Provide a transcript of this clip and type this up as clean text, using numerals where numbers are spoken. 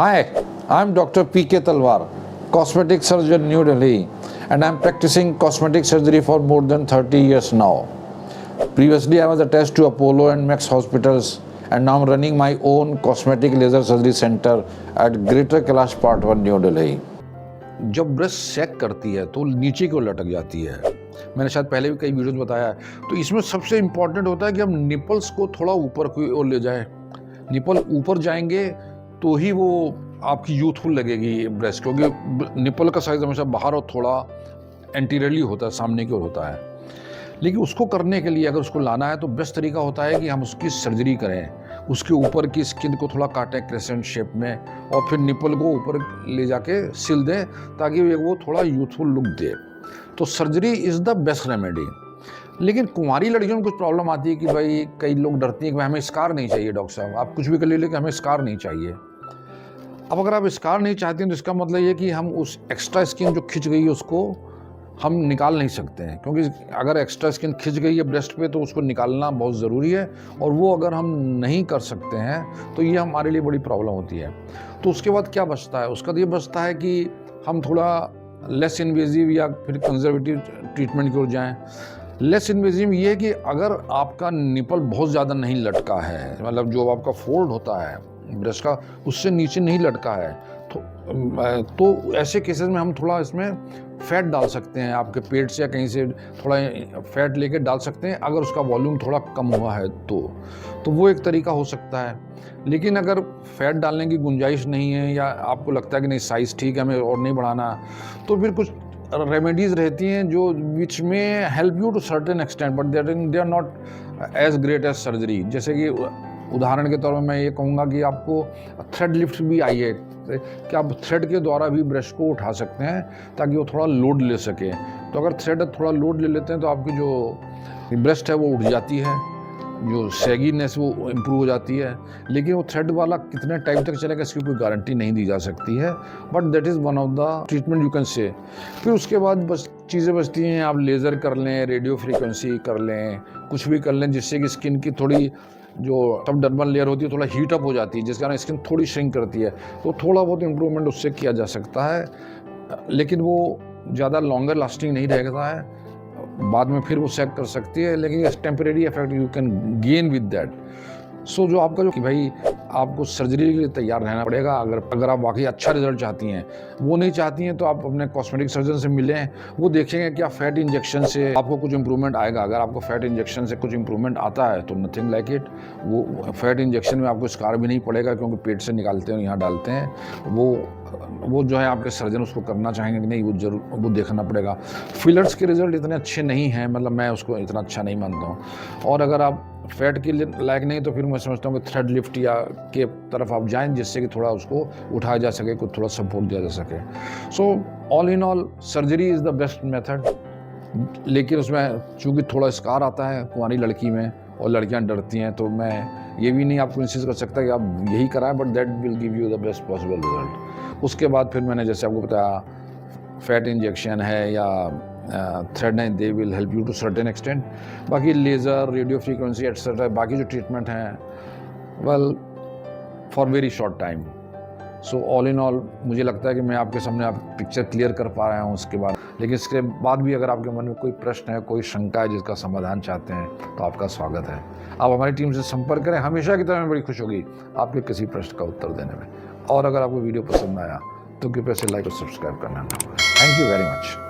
Hi, I'm Dr. P.K. Talwar, cosmetic surgeon, New Delhi, and I'm practicing cosmetic surgery for more than 30 years now. Previously, I was attached to Apollo and Max hospitals, and now I'm running my own cosmetic laser surgery center at Greater Kailash Part 1, New Delhi. जब breast सैग करती है तो नीचे की ओर लटक जाती है। मैंने शायद पहले भी कई वीडियोस में बताया है। तो इसमें सबसे इम्पॉर्टेंट होता है कि हम निपल्स को थोड़ा ऊपर की ओर ले जाएं। निपल ऊपर जाएंगे तो ही वो आपकी यूथफुल लगेगी ब्रेस्ट, क्योंकि निपल का साइज हमेशा बाहर और थोड़ा एंटीरियरली होता है, सामने की ओर होता है। लेकिन उसको करने के लिए अगर उसको लाना है तो बेस्ट तरीका होता है कि हम उसकी सर्जरी करें, उसके ऊपर की स्किन को थोड़ा काटें क्रेसेंट शेप में और फिर निपल को ऊपर ले जाके सिल दें ताकि वो थोड़ा यूथफुल लुक दे। तो surgery is the best remedy. लेकिन कुंवारी लड़कियों में कुछ प्रॉब्लम आती है कि भाई कई लोग डरती हैं कि भाई हमें स्कार नहीं चाहिए डॉक्टर साहब, आप कुछ भी कर लीजिए, हमें स्कार नहीं चाहिए। अब अगर आप स्कार नहीं चाहते हैं तो इसका मतलब ये कि हम उस एक्स्ट्रा स्किन जो खिंच गई है उसको हम निकाल नहीं सकते हैं, क्योंकि अगर एक्स्ट्रा स्किन खिंच गई है ब्रेस्ट पे तो उसको निकालना बहुत ज़रूरी है, और वो अगर हम नहीं कर सकते हैं तो ये हमारे लिए बड़ी प्रॉब्लम होती है। तो उसके बाद क्या बचता है? उसका ये बचता है कि हम थोड़ा लेस इन्वेजिव या फिर कंजर्वेटिव ट्रीटमेंट की ओर जाएँ। लेस इन्वेजिव ये है कि अगर आपका निपल बहुत ज़्यादा नहीं लटका है, मतलब जो आपका फोल्ड होता है ब्रेस्ट का उससे नीचे नहीं लटका है, तो ऐसे केसेस में हम थोड़ा इसमें फैट डाल सकते हैं, आपके पेट से या कहीं से थोड़ा फैट लेके डाल सकते हैं अगर उसका वॉल्यूम थोड़ा कम हुआ है तो वो एक तरीका हो सकता है। लेकिन अगर फैट डालने की गुंजाइश नहीं है या आपको लगता है कि नहीं साइज़ ठीक है, हमें और नहीं बढ़ाना, तो फिर कुछ रेमेडीज़ रहती हैं जो विच में help you to certain extent but they are not as great as surgery. जैसे कि उदाहरण के तौर पर मैं ये कहूँगा कि आपको थ्रेड लिफ्ट भी आई है कि आप थ्रेड के द्वारा भी ब्रेस्ट को उठा सकते हैं ताकि वो थोड़ा लोड ले सके। तो अगर थ्रेड थोड़ा लोड ले लेते हैं तो आपकी जो ब्रेस्ट है वो उठ जाती है, जो सैगीनेस वो इम्प्रूव हो जाती है। लेकिन वो थ्रेड वाला कितने टाइम तक चलेगा इसकी कोई गारंटी नहीं दी जा सकती है, but that is one of the treatment you can say. फिर उसके बाद बस चीज़ें बचती हैं, आप लेज़र कर लें, रेडियो फ्रीक्वेंसी कर लें, कुछ भी कर लें जिससे कि स्किन की थोड़ी जो सबडर्मल लेयर होती है थोड़ा हीट अप हो जाती है, जिसके कारण स्किन थोड़ी श्रिंक करती है। तो थोड़ा बहुत इम्प्रूवमेंट उससे किया जा सकता है, लेकिन वो ज़्यादा लॉन्गर लास्टिंग नहीं रहता है, बाद में फिर वो सैग कर सकती है, लेकिन temporary effect you can gain with that. So जो आपका जो कि भाई आपको सर्जरी के लिए तैयार रहना पड़ेगा अगर आप वाकई अच्छा रिजल्ट चाहती हैं। वो नहीं चाहती हैं तो आप अपने कॉस्मेटिक सर्जन से मिलें, वो देखेंगे क्या फैट इंजेक्शन से आपको कुछ इंप्रूवमेंट आएगा। अगर आपको फैट इंजेक्शन से कुछ इंप्रूवमेंट आता है तो नथिंग लाइक इट, वो फैट इंजेक्शन में आपको स्कार भी नहीं पड़ेगा क्योंकि पेट से निकालते हैं यहाँ डालते हैं। वो जो है आपके सर्जन उसको करना चाहेंगे कि नहीं, वो देखना पड़ेगा। फिलर्स के रिजल्ट इतने अच्छे नहीं हैं, मतलब मैं उसको इतना अच्छा नहीं मानता हूँ। और अगर आप फैट के लायक नहीं तो फिर मैं समझता हूँ कि थ्रेड लिफ्ट या के तरफ आप जाएं जिससे कि थोड़ा उसको उठाया जा सके, कुछ थोड़ा सपोर्ट दिया जा सके। सो all in all surgery is the best method. लेकिन उसमें चूँकि थोड़ा स्कार आता है कुंवारी लड़की में और लड़कियां डरती हैं, तो मैं ये भी नहीं आपको इंसिस्ट कर सकता कि आप यही कराएं, but that will give you the best possible result. उसके बाद फिर मैंने जैसे आपको बताया फैट इंजेक्शन है या थ्रेड है, they will help you to certain extent. बाकी लेज़र, रेडियो फ्रीक्वेंसी एटसेट्रा बाकी जो ट्रीटमेंट हैं well for very short time. So all in all मुझे लगता है कि मैं आपके सामने आप पिक्चर क्लियर कर पा रहा हूँ उसके बाद। लेकिन इसके बाद भी अगर आपके मन में कोई प्रश्न है, कोई शंका है जिसका समाधान चाहते हैं तो आपका स्वागत है। आप हमारी टीम से संपर्क करें, हमेशा की तरह मैं बड़ी खुश होगी आपके किसी प्रश्न का उत्तर देने में। और अगर आपको वीडियो पसंद आया तो कृपया से लाइक और सब्सक्राइब करना ना भूलें। Thank you very much.